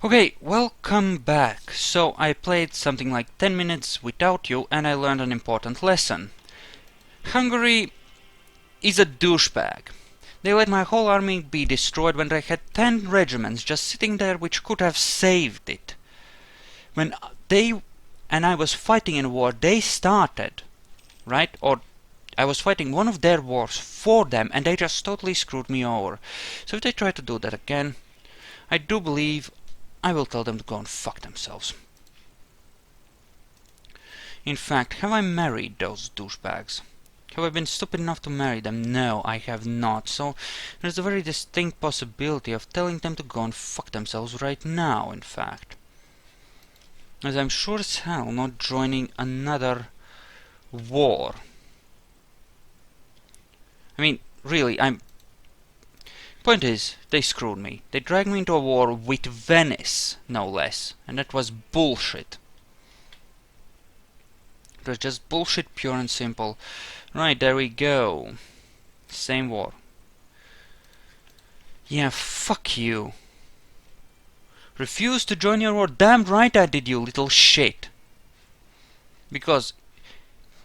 Okay, welcome back. So I played something like 10 minutes without you and I learned an important lesson. Hungary is a douchebag. They let my whole army be destroyed when they had 10 regiments just sitting there which could have saved it. When they and I was fighting in a war they started, right? Or I was fighting one of their wars for them and they just totally screwed me over. So if they try to do that again, I do believe I will tell them to go and fuck themselves. In fact, have I married those douchebags? Have I been stupid enough to marry them? No, I have not. So there's a very distinct possibility of telling them to go and fuck themselves right now, in fact. As I'm sure as hell not joining another war. I mean, really, Point is, they screwed me. They dragged me into a war with Venice, no less. And that was bullshit. It was just bullshit, pure and simple. Right, there we go. Same war. Yeah, fuck you. Refuse to join your war? Damn right I did, you little shit. Because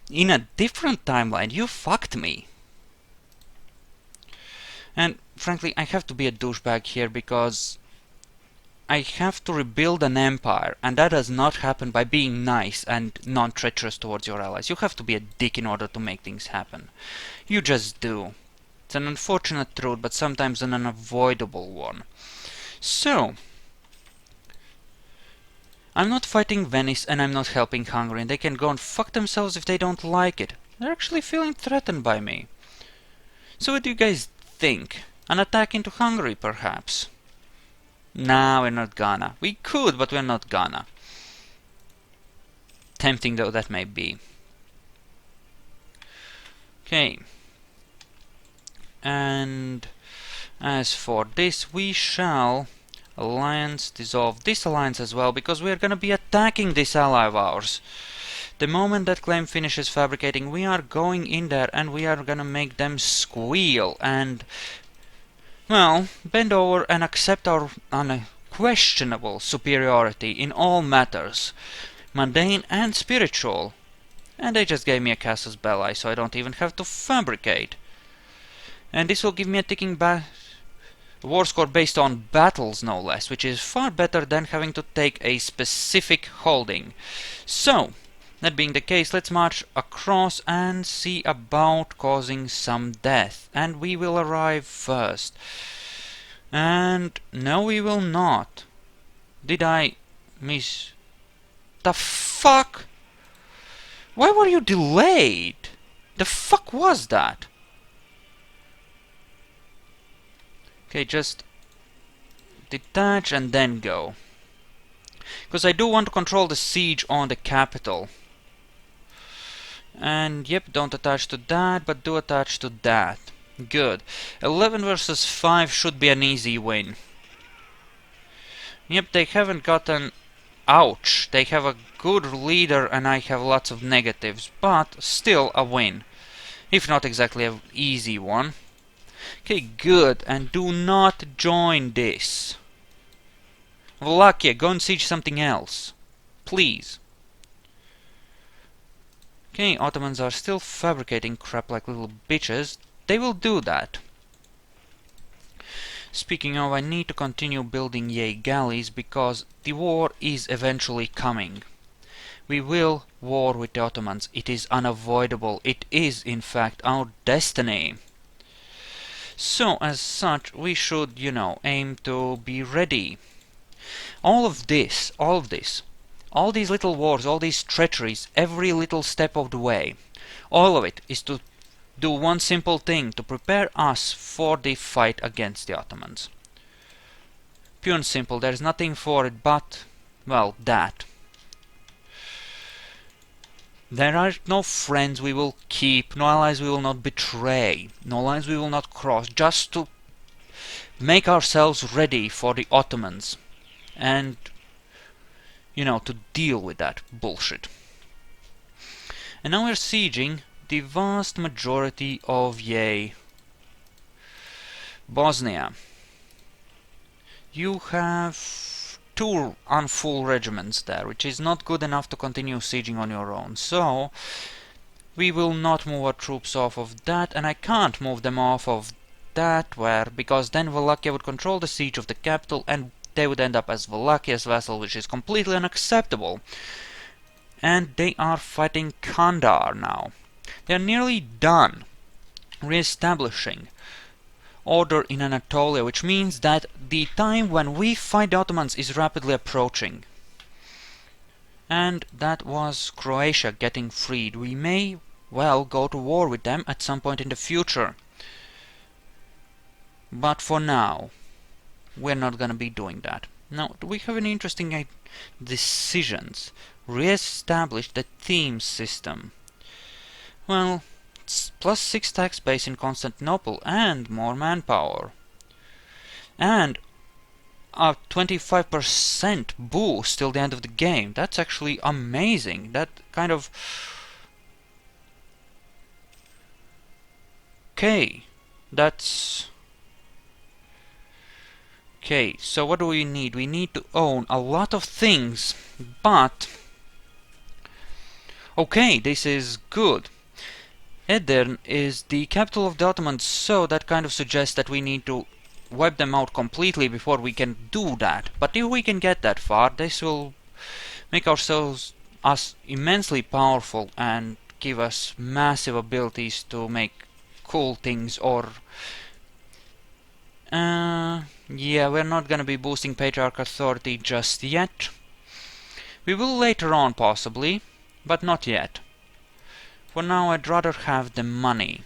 in a different timeline, you fucked me. And frankly, I have to be a douchebag here because I have to rebuild an empire, and that does not happen by being nice and non-treacherous towards your allies. You have to be a dick in order to make things happen. You just do. It's an unfortunate truth, but sometimes an unavoidable one. So, I'm not fighting Venice and I'm not helping Hungary, and they can go and fuck themselves if they don't like it. They're actually feeling threatened by me. So what do you guys think? An attack into Hungary, perhaps? Nah, we're not gonna. We could, but we're not gonna. Tempting though that may be. Okay. And as for this, we shall dissolve this alliance as well, because we are gonna be attacking this ally of ours. The moment that claim finishes fabricating, we are going in there and we are gonna make them squeal and, well, bend over and accept our unquestionable superiority in all matters, mundane and spiritual. And they just gave me a casus belli, so I don't even have to fabricate. And this will give me a ticking war score based on battles, no less, which is far better than having to take a specific holding. So, that being the case, let's march across and see about causing some death. And we will arrive first. And no, we will not. Did I miss? The fuck? Why were you delayed? The fuck was that? Okay, just detach and then go. Because I do want to control the siege on the capital. And yep, don't attach to that, but do attach to that. Good. 11 versus 5 should be an easy win. Yep, they haven't gotten... Ouch! They have a good leader and I have lots of negatives, but still a win. If not exactly an easy one. Okay, good. And do not join this. Wallachia, go and siege something else. Please. Okay, Ottomans are still fabricating crap like little bitches. They will do that. Speaking of, I need to continue building galleys because the war is eventually coming. We will war with the Ottomans. It is unavoidable. It is, in fact, our destiny. So, as such, we should, aim to be ready. All these little wars, all these treacheries, every little step of the way, all of it is to do one simple thing, to prepare us for the fight against the Ottomans. Pure and simple, there's nothing for it but, well, that. There are no friends we will keep, no allies we will not betray, no lines we will not cross, just to make ourselves ready for the Ottomans. And, to deal with that bullshit. And now we're sieging the vast majority of, Bosnia. You have 2 unfull regiments there, which is not good enough to continue sieging on your own. So we will not move our troops off of that, and I can't move them off of that because then Wallachia would control the siege of the capital and they would end up as Wallachia's vassal, which is completely unacceptable. And they are fighting Kandar now. They are nearly done re-establishing order in Anatolia, which means that the time when we fight the Ottomans is rapidly approaching. And that was Croatia getting freed. We may well go to war with them at some point in the future. But for now, we're not gonna be doing that. Now, do we have any interesting decisions? Re-establish the theme system. Well, it's +6 tax base in Constantinople and more manpower. And a 25% boost till the end of the game. That's actually amazing. That kind of... Okay, that's... Okay, so what do we need? We need to own a lot of things, but... Okay, this is good. Edirne is the capital of the Ottomans, so that kind of suggests that we need to wipe them out completely before we can do that. But if we can get that far, this will make us immensely powerful and give us massive abilities to make cool things. Or yeah, we're not gonna be boosting Patriarch authority just yet. We will later on possibly, but not yet. For now I'd rather have the money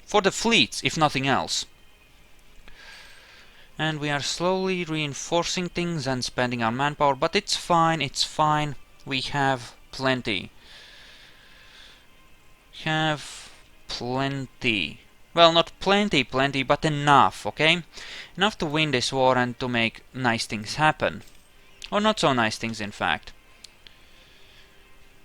for the fleets, if nothing else. And we are slowly reinforcing things and spending our manpower, but it's fine, it's fine. We have plenty. Have plenty. Well, not plenty, but enough, okay? Enough to win this war and to make nice things happen. Or not so nice things, in fact.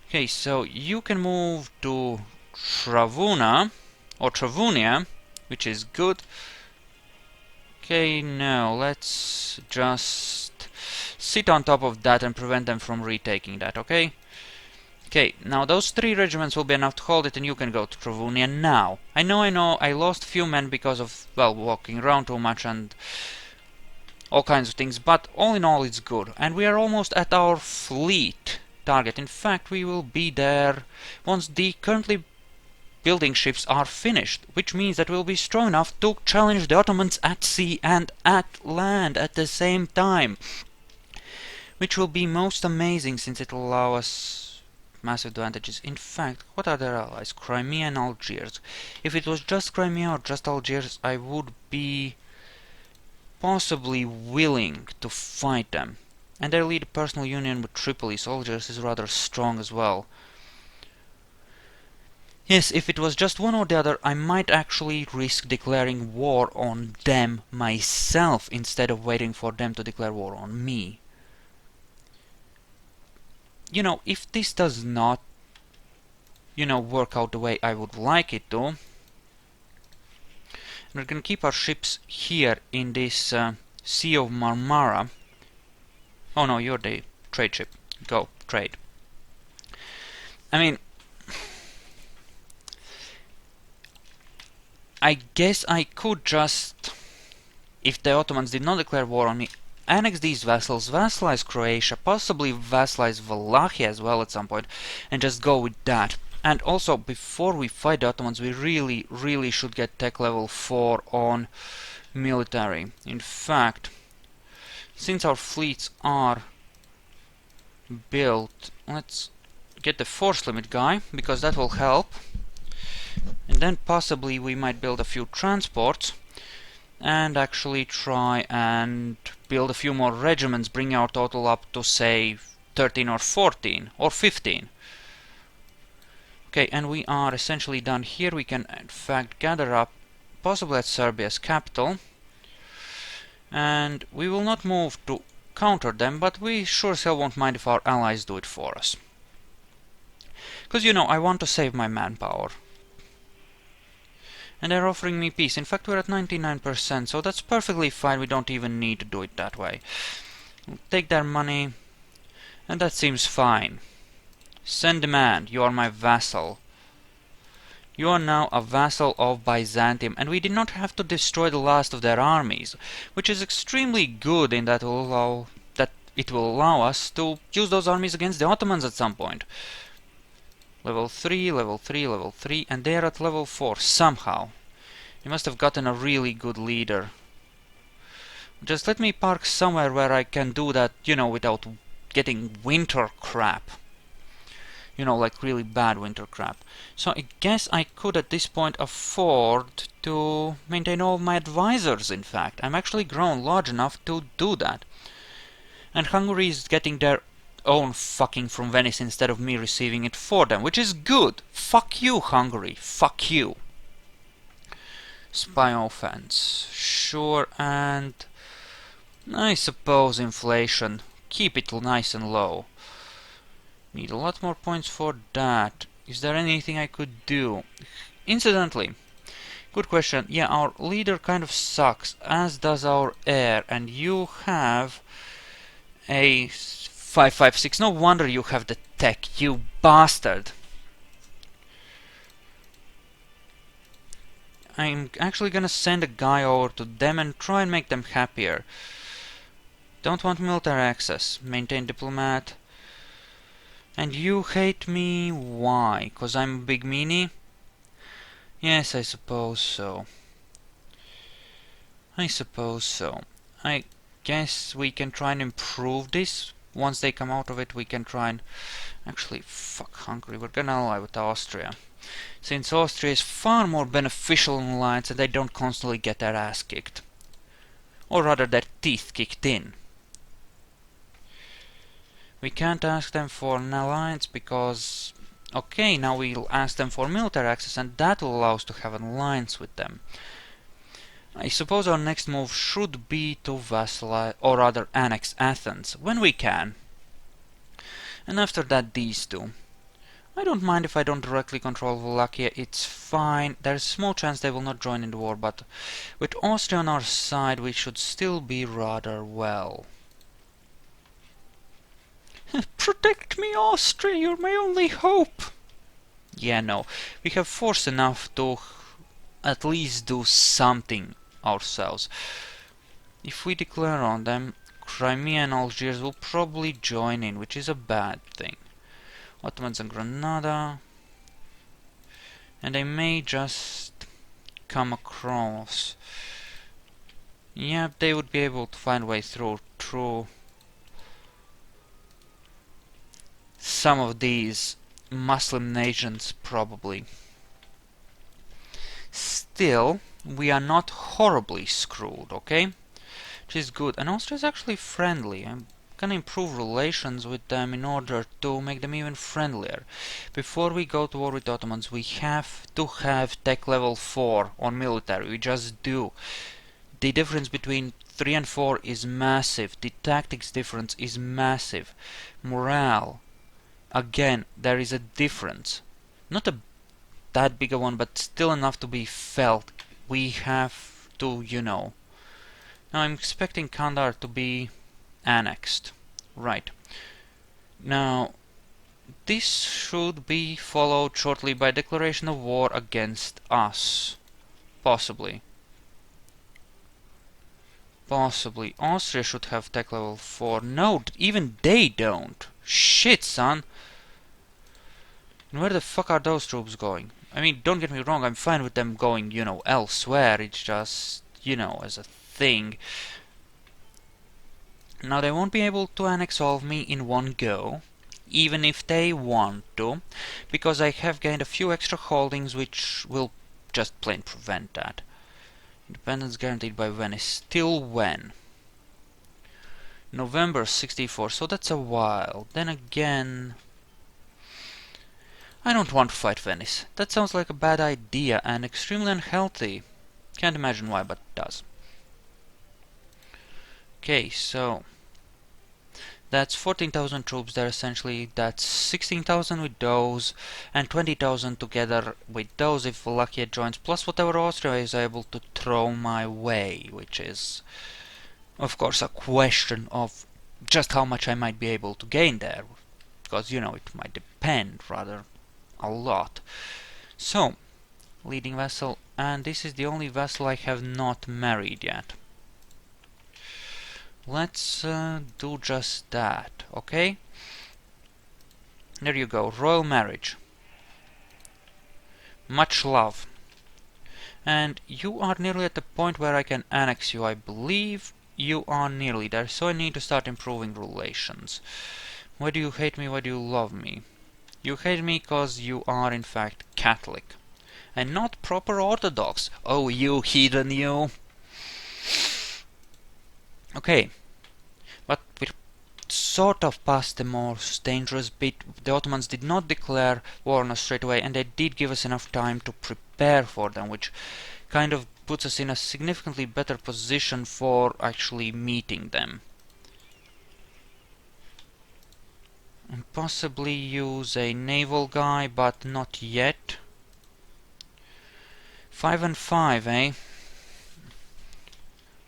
Okay, so you can move to Travuna, or Travunia, which is good. Okay, no, let's just sit on top of that and prevent them from retaking that, okay? Okay, now those 3 regiments will be enough to hold it, and you can go to Travunia now. I know, I lost a few men because of, well, walking around too much and all kinds of things, but all in all it's good. And we are almost at our fleet target. In fact, we will be there once the currently building ships are finished, which means that we'll be strong enough to challenge the Ottomans at sea and at land at the same time. Which will be most amazing, since it will allow us massive advantages. In fact, what are their allies? Crimea and Algiers. If it was just Crimea or just Algiers, I would be possibly willing to fight them. And their lead personal union with Tripoli, so Algiers is rather strong as well. Yes, if it was just one or the other, I might actually risk declaring war on them myself instead of waiting for them to declare war on me. You know, if this does not, work out the way I would like it to, we're gonna keep our ships here in this Sea of Marmara. Oh no, you're the trade ship. Go, trade. I mean, I guess I could just, if the Ottomans did not declare war on me, annex these vassals, vassalize Croatia, possibly vassalize Wallachia as well at some point, and just go with that. And also, before we fight the Ottomans, we really should get tech level 4 on military. In fact, since our fleets are built, let's get the force limit guy, because that will help. And then possibly we might build a few transports and actually try and build a few more regiments, bring our total up to, say, 13 or 14 or 15. Okay, and we are essentially done here. We can in fact gather up, possibly at Serbia's capital, and we will not move to counter them, but we sure as hell won't mind if our allies do it for us. Because, I want to save my manpower. And they're offering me peace. In fact, we're at 99%, so that's perfectly fine. We don't even need to do it that way. Take their money, and that seems fine. Send demand. You are my vassal. You are now a vassal of Byzantium, and we did not have to destroy the last of their armies, which is extremely good in that it will allow us to use those armies against the Ottomans at some point. Level 3, level 3, level 3, and they are at level 4 somehow. You must have gotten a really good leader. Just let me park somewhere where I can do that, without getting winter crap. Like really bad winter crap. So I guess I could at this point afford to maintain all of my advisors, in fact. I'm actually grown large enough to do that. And Hungary is getting their own fucking from Venice instead of me receiving it for them, which is good. Fuck you, Hungary. Fuck you. Spy offense. Sure, and I suppose inflation. Keep it nice and low. Need a lot more points for that. Is there anything I could do? Incidentally, good question. Yeah, our leader kind of sucks, as does our heir, and you have a 556. No wonder you have the tech, you bastard. I'm actually gonna send a guy over to them and try and make them happier. Don't want military access. Maintain diplomat. And you hate me? Why? 'Cause I'm a big meanie? Yes, I suppose so. I suppose so. I guess we can try and improve this. Once they come out of it, we can try and... Actually, fuck Hungary. We're gonna ally with Austria. Since Austria is far more beneficial in alliance and they don't constantly get their ass kicked. Or rather, their teeth kicked in. We can't ask them for an alliance because... Okay, now we'll ask them for military access and that will allow us to have an alliance with them. I suppose our next move should be to vassalize, or rather annex Athens, when we can. And after that these two. I don't mind if I don't directly control Wallachia, it's fine. There's a small chance they will not join in the war, but with Austria on our side we should still be rather well. Protect me, Austria, you're my only hope! Yeah, no. We have force enough to at least do something ourselves. If we declare on them, Crimea and Algiers will probably join in, which is a bad thing. Ottomans and Granada. And they may just come across. Yeah, they would be able to find a way through some of these Muslim nations, probably. Still, we are not horribly screwed, okay? Which is good. And Austria is actually friendly. I'm gonna improve relations with them in order to make them even friendlier. Before we go to war with Ottomans, we have to have tech level 4 on military. We just do. The difference between 3 and 4 is massive. The tactics difference is massive. Morale. Again, there is a difference. Not that big a one, but still enough to be felt. We have to, Now I'm expecting Kandahar to be annexed. Right. Now, this should be followed shortly by declaration of war against us. Possibly. Possibly. Austria should have tech level 4. No, even they don't. Shit, son. And where the fuck are those troops going? I mean, don't get me wrong, I'm fine with them going, elsewhere. It's just, as a thing. Now, they won't be able to annex all of me in one go, even if they want to, because I have gained a few extra holdings which will just plain prevent that. Independence guaranteed by Venice. Till when? November 64, so that's a while. Then again... I don't want to fight Venice. That sounds like a bad idea and extremely unhealthy. Can't imagine why, but it does. Okay, so... That's 14,000 troops there essentially. That's 16,000 with those, and 20,000 together with those if Wallachia joins, plus whatever Austria is able to throw my way, which is, of course, a question of just how much I might be able to gain there, because, you know, it might depend rather a lot. So, leading vessel, and this is the only vessel I have not married yet. Let's do just that, okay? There you go, royal marriage. Much love. And you are nearly at the point where I can annex you, I believe. You are nearly there, so I need to start improving relations. Why do you hate me? Why do you love me? You hate me because you are in fact Catholic. And not proper Orthodox. Oh, you heathen, you! Okay. But we're sort of past the most dangerous bit. The Ottomans did not declare war on us straight away, and they did give us enough time to prepare for them, which kind of puts us in a significantly better position for actually meeting them. And possibly use a naval guy, but not yet. 5 and 5, eh?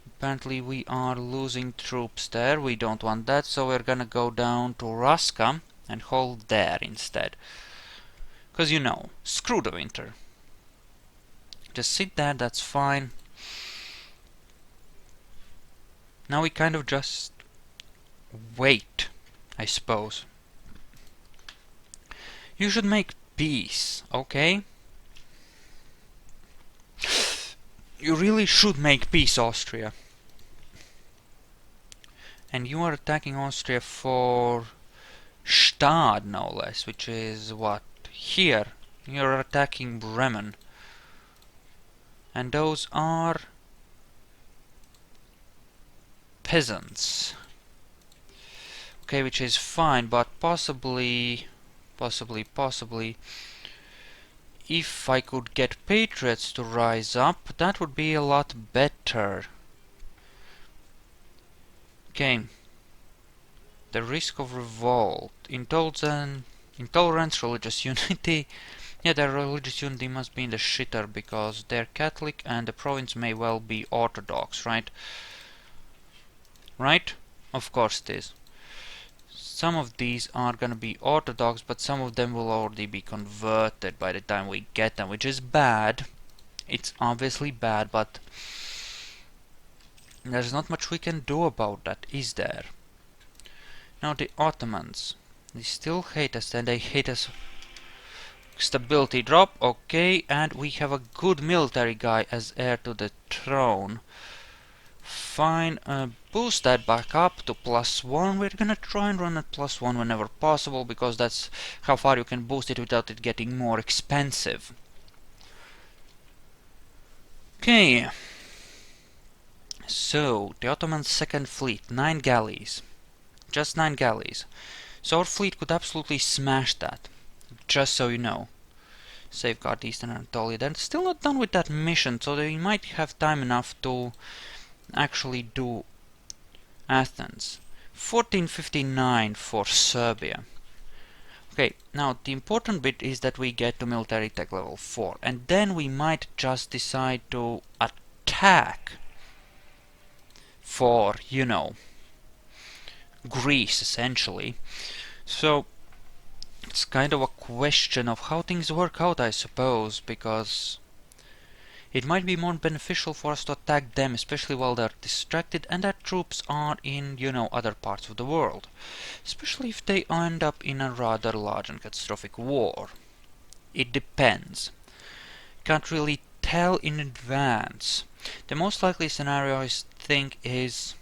Apparently we are losing troops there. We don't want that, so we're gonna go down to Raska and hold there instead. Because, you know, screw the winter. Just sit there, that's fine. Now we kind of just wait, I suppose. You should make peace, okay? You really should make peace, Austria. And you are attacking Austria for Stad, no less, which is what? Here. You're attacking Bremen. And those are peasants. Okay, which is fine, but possibly, if I could get patriots to rise up, that would be a lot better. Okay. The risk of revolt. Intolerance, religious unity. Yeah, their religious unity must be in the shitter because they're Catholic and the province may well be Orthodox, right? Right? Of course it is. Some of these are gonna be Orthodox, but some of them will already be converted by the time we get them, which is bad. It's obviously bad, but there's not much we can do about that, is there? Now the Ottomans. They still hate us, and they hate us. Stability drop, okay, and we have a good military guy as heir to the throne. Fine, boost that back up to +1. We're gonna try and run at +1 whenever possible, because that's how far you can boost it without it getting more expensive. Okay. So, the Ottoman Second Fleet, 9 galleys. Just 9 galleys. So our fleet could absolutely smash that. Just so you know. Safeguard Eastern Anatolia. They're still not done with that mission, so they might have time enough to actually do Athens. 1459 for Serbia. Okay, now the important bit is that we get to military tech level 4, and then we might just decide to attack for, you know, Greece essentially. So it's kind of a question of how things work out, I suppose, because it might be more beneficial for us to attack them, especially while they're distracted and their troops are in, you know, other parts of the world. Especially if they end up in a rather large and catastrophic war. It depends. Can't really tell in advance. The most likely scenario, I think, is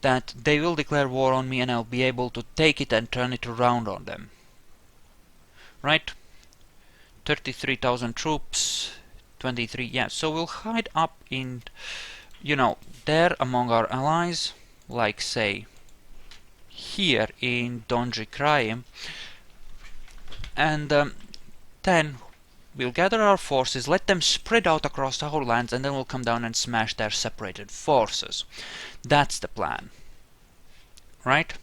that they will declare war on me and I'll be able to take it and turn it around on them. Right? 33,000 troops, 23, yeah, so we'll hide up in, you know, there among our allies, like, say, here in Donji Kraim, and then we'll gather our forces, let them spread out across our lands, and then we'll come down and smash their separated forces. That's the plan. Right?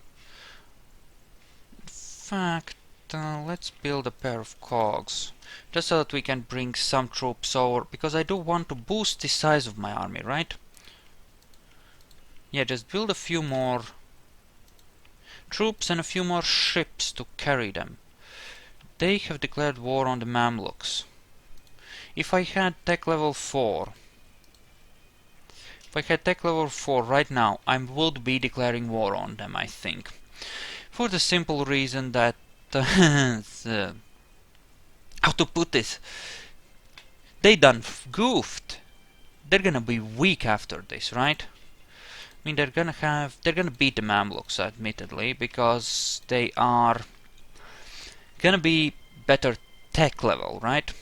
In fact, let's build a pair of cogs. Just so that we can bring some troops over, because I do want to boost the size of my army, right? Yeah, just build a few more troops and a few more ships to carry them. They have declared war on the Mamluks. If I had tech level 4, right now, I would be declaring war on them, I think. For the simple reason that how to put this? They done goofed. They're gonna be weak after this, right? I mean, they're gonna beat the Mamluks, admittedly, because they are gonna be better tech level, right?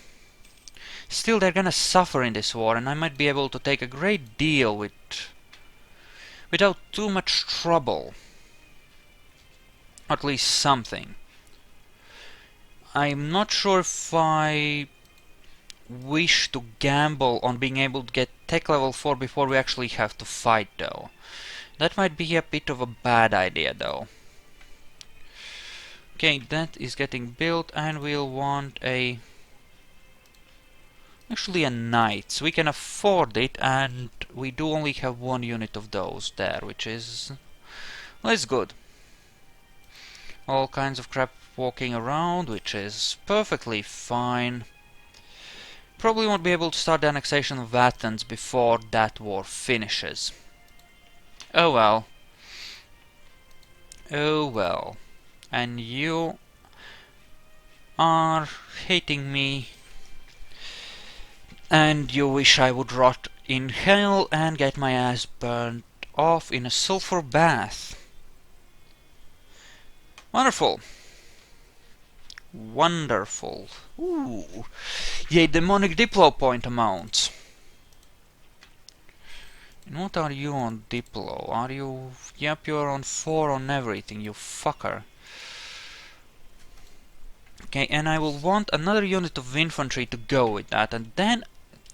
Still, they're gonna suffer in this war, and I might be able to take a great deal without too much trouble. At least something. I'm not sure if I wish to gamble on being able to get tech level 4 before we actually have to fight, though. That might be a bit of a bad idea, though. Okay, that is getting built, and we'll want actually a knight. So we can afford it, and we do only have one unit of those there, which is... well, it's good. All kinds of crap walking around, which is perfectly fine. Probably won't be able to start the annexation of Athens before that war finishes. Oh well. Oh well. And you are hating me, and you wish I would rot in hell and get my ass burnt off in a sulfur bath. Wonderful. Wonderful. Ooh. Yay, demonic Diplo point amounts. And what are you on Diplo? Are you... yep, you're on 4 on everything, you fucker. Okay, and I will want another unit of infantry to go with that, and then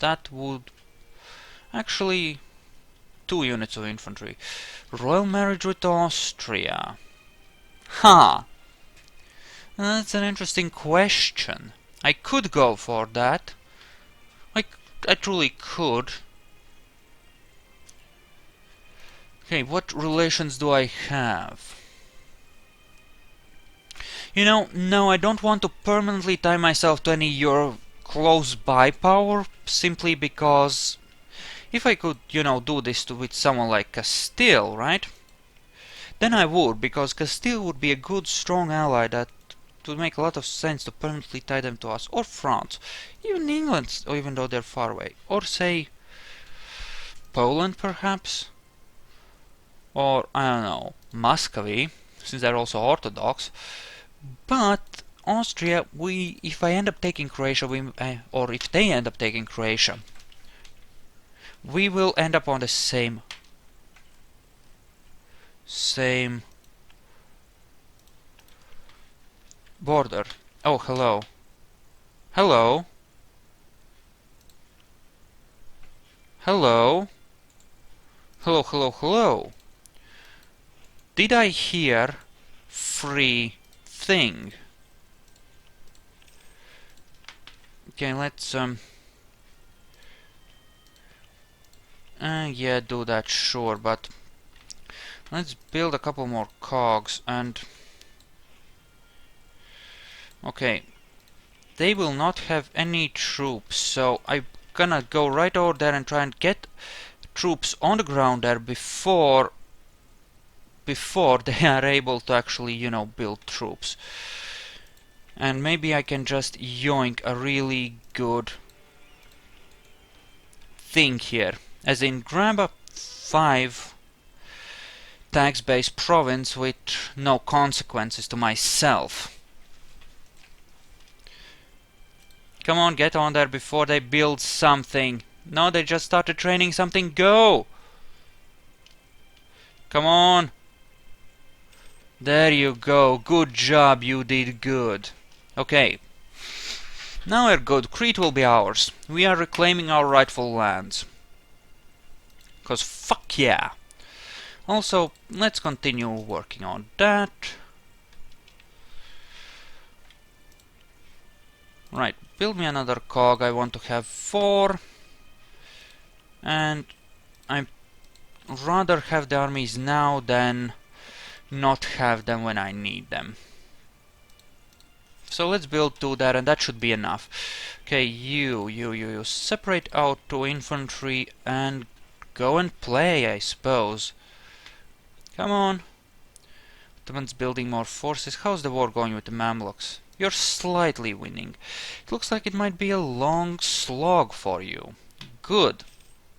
that would... actually... 2 units of infantry. Royal marriage with Austria. Ha! That's an interesting question. I could go for that. I truly could. Okay, what relations do I have? You know, no, I don't want to permanently tie myself to any your close by power, simply because if I could, you know, do this with someone like Castile, right? Then I would, because Castile would be a good, strong ally that would make a lot of sense to permanently tie them to us, or France, even England, or even though they're far away, or say Poland, perhaps, or I don't know, Muscovy, since they're also Orthodox. But Austria, if I end up taking Croatia, or if they end up taking Croatia, we will end up on the same border. Oh, hello. Hello. Hello. Hello, hello, hello. Did I hear free thing? Okay, let's yeah, do that, sure, but let's build a couple more cogs and okay, they will not have any troops, so I'm gonna go right over there and try and get troops on the ground there before they are able to actually, you know, build troops. And maybe I can just yoink a really good thing here, as in grab a 5 tax-based province with no consequences to myself. Come on, get on there before they build something. No, they just started training something. Go! Come on! There you go. Good job, you did good. Okay. Now we're good. Crete will be ours. We are reclaiming our rightful lands. 'Cause fuck yeah! Also, let's continue working on that. Right, build me another cog. I want to have 4. And I'd rather have the armies now than not have them when I need them. So let's build 2 there, and that should be enough. Okay, you separate out to infantry and go and play, I suppose. Come on. Ottomans building more forces. How's the war going with the Mamluks? You're slightly winning. It looks like it might be a long slog for you. Good.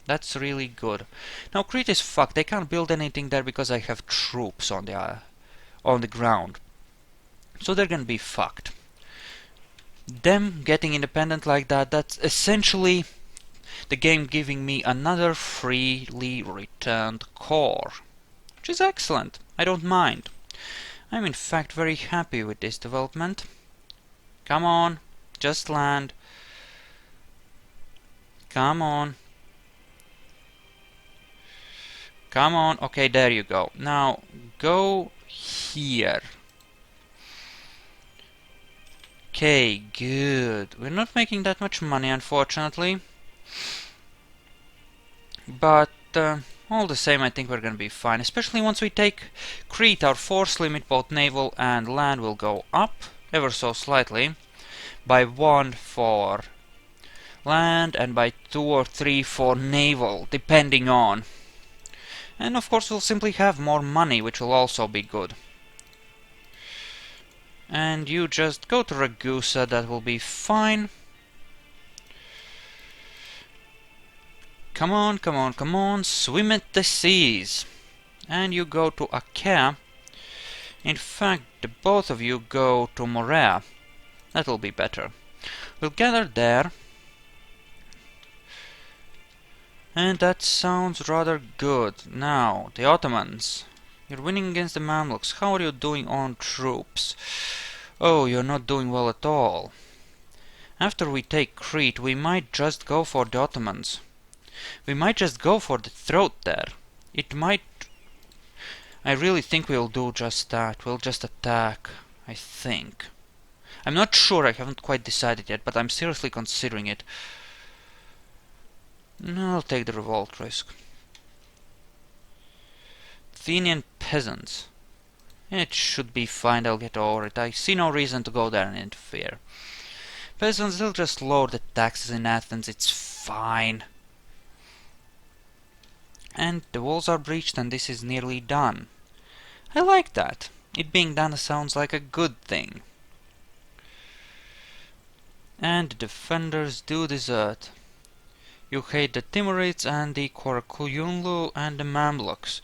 That's really good. Now Crete is fucked. They can't build anything there because I have troops on the ground. So they're gonna be fucked. Them getting independent like that, that's essentially the game giving me another freely returned core. Which is excellent. I don't mind. I'm in fact very happy with this development. Come on, just land. Come on. Come on. Okay, there you go. Now, go here. Okay, good. We're not making that much money, unfortunately. But all the same, I think we're gonna be fine. Especially once we take Crete, our force limit, both naval and land, will go up ever so slightly. By 1 for land and by 2 or 3 for naval, depending on. And of course, we'll simply have more money, which will also be good. And you just go to Ragusa, that will be fine. Come on, come on, come on, swim at the seas. And you go to Achaea. In fact, the both of you go to Morea. That'll be better. We'll gather there. And that sounds rather good. Now, the Ottomans. You're winning against the Mamluks. How are you doing on troops? Oh, you're not doing well at all. After we take Crete, we might just go for the Ottomans. We might just go for the throat there. It might... I really think we'll do just that. We'll just attack, I think. I'm not sure, I haven't quite decided yet, but I'm seriously considering it. No, I'll take the revolt risk. Athenian peasants. It should be fine, I'll get over it. I see no reason to go there and interfere. Peasants, they'll just lower the taxes in Athens, it's fine. And the walls are breached and this is nearly done. I like that. It being done sounds like a good thing. And the defenders do desert. You hate the Timurids and the Korakuyunlu and the Mamluks.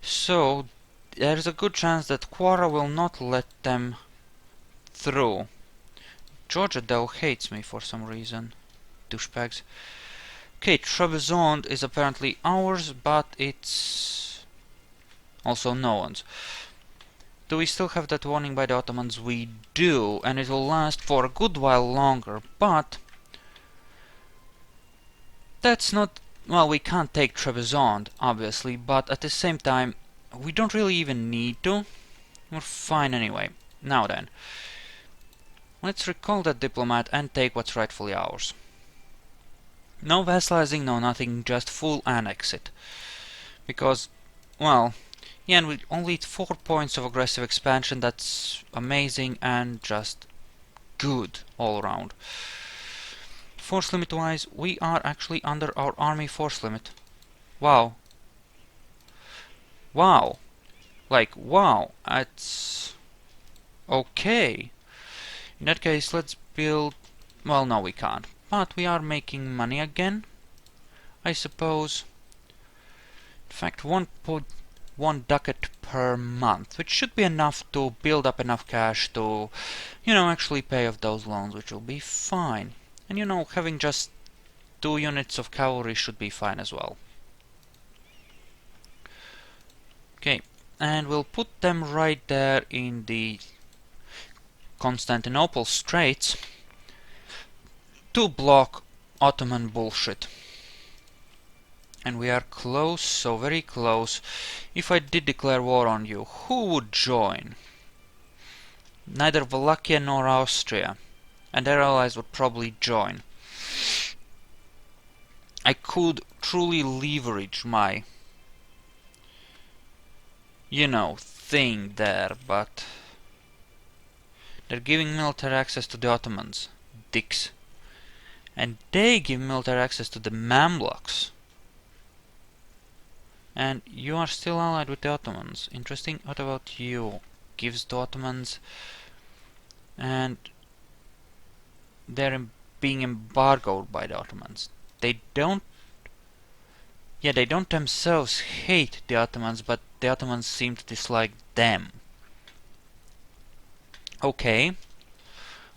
So, there's a good chance that Quora will not let them through. Georgia, though, hates me for some reason. Douchebags. Okay, Trebizond is apparently ours, but it's also no one's. Do we still have that warning by the Ottomans? We do, and it will last for a good while longer, but that's not... Well, we can't take Trebizond, obviously, but at the same time, we don't really even need to. We're fine anyway. Now then, let's recall that diplomat and take what's rightfully ours. No vassalizing, no nothing, just full annex it. Because, well, yeah, and with only 4 points of aggressive expansion, that's amazing and just good all around. Force limit wise, we are actually under our army force limit. Wow. Wow. Like, wow. That's okay. In that case, let's build... Well, no, we can't. But we are making money again, I suppose. In fact, 1 ducat per month, which should be enough to build up enough cash to, you know, actually pay off those loans, which will be fine. And you know, having just 2 units of cavalry should be fine as well. Okay, and we'll put them right there in the Constantinople Straits to block Ottoman bullshit. And we are close, so very close. If I did declare war on you, who would join? Neither Wallachia nor Austria. And their allies would probably join. I could truly leverage my, you know, thing there, but they're giving military access to the Ottomans. Dicks. And they give military access to the Mamluks. And you are still allied with the Ottomans. Interesting. What about you? Gives the Ottomans, and they're being embargoed by the Ottomans. They don't. Yeah, they don't themselves hate the Ottomans, but the Ottomans seem to dislike them. Okay,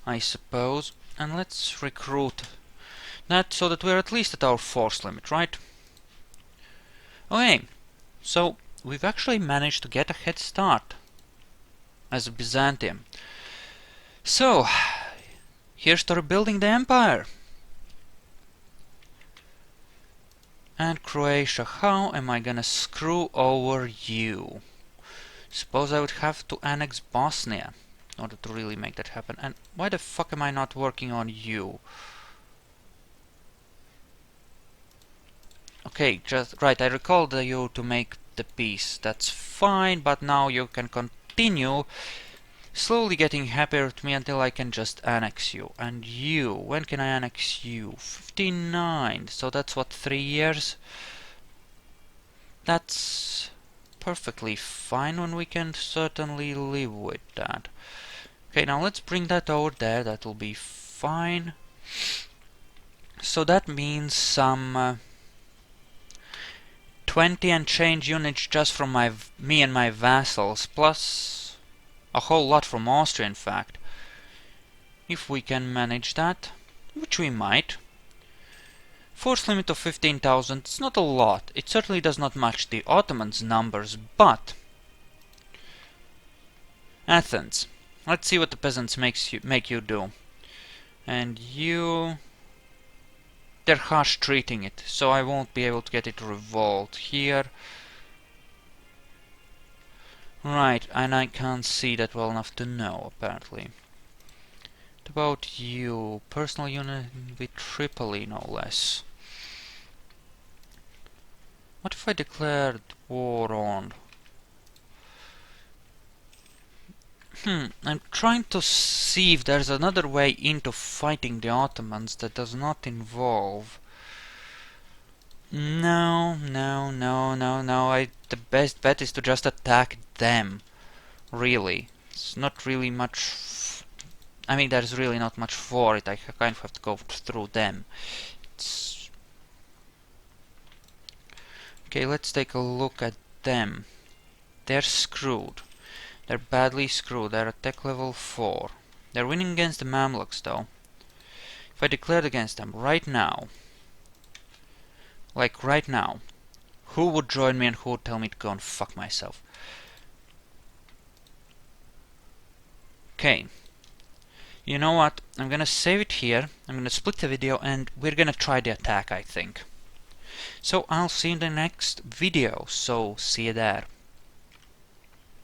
I suppose. And let's recruit that so that we're at least at our force limit, right? Okay, so we've actually managed to get a head start as a Byzantium. So, here's to rebuilding the empire. And Croatia, how am I gonna screw over you? Suppose I would have to annex Bosnia in order to really make that happen. And why the fuck am I not working on you? Okay, just right, I recalled you to make the peace. That's fine, but now you can continue slowly getting happier with me until I can just annex you. And you, when can I annex you? 59, so that's what, 3 years? That's perfectly fine, when we can certainly live with that. Okay, now let's bring that over there, that'll be fine. So that means some 20 and change units just from me and my vassals, plus a whole lot from Austria, in fact. If we can manage that, which we might. Force limit of 15,000, it's not a lot. It certainly does not match the Ottomans' numbers, but Athens. Let's see what the peasants make you do. And you... They're harsh treating it, so I won't be able to get it to revolt here. Right, and I can't see that well enough to know, apparently. What about you? Personal unit with Tripoli, no less. What if I declared war on... I'm trying to see if there's another way into fighting the Ottomans that does not involve... No. The best bet is to just attack them. Really. It's not really much... I mean, there's really not much for it. I kind of have to go through them. Okay, let's take a look at them. They're screwed. They're badly screwed. They're at tech level 4. They're winning against the Mamluks, though. If I declared against them right now, like right now, who would join me and who would tell me to go and fuck myself? Okay. You know what? I'm gonna save it here. I'm gonna split the video and we're gonna try the attack, I think. So I'll see you in the next video. So see you there.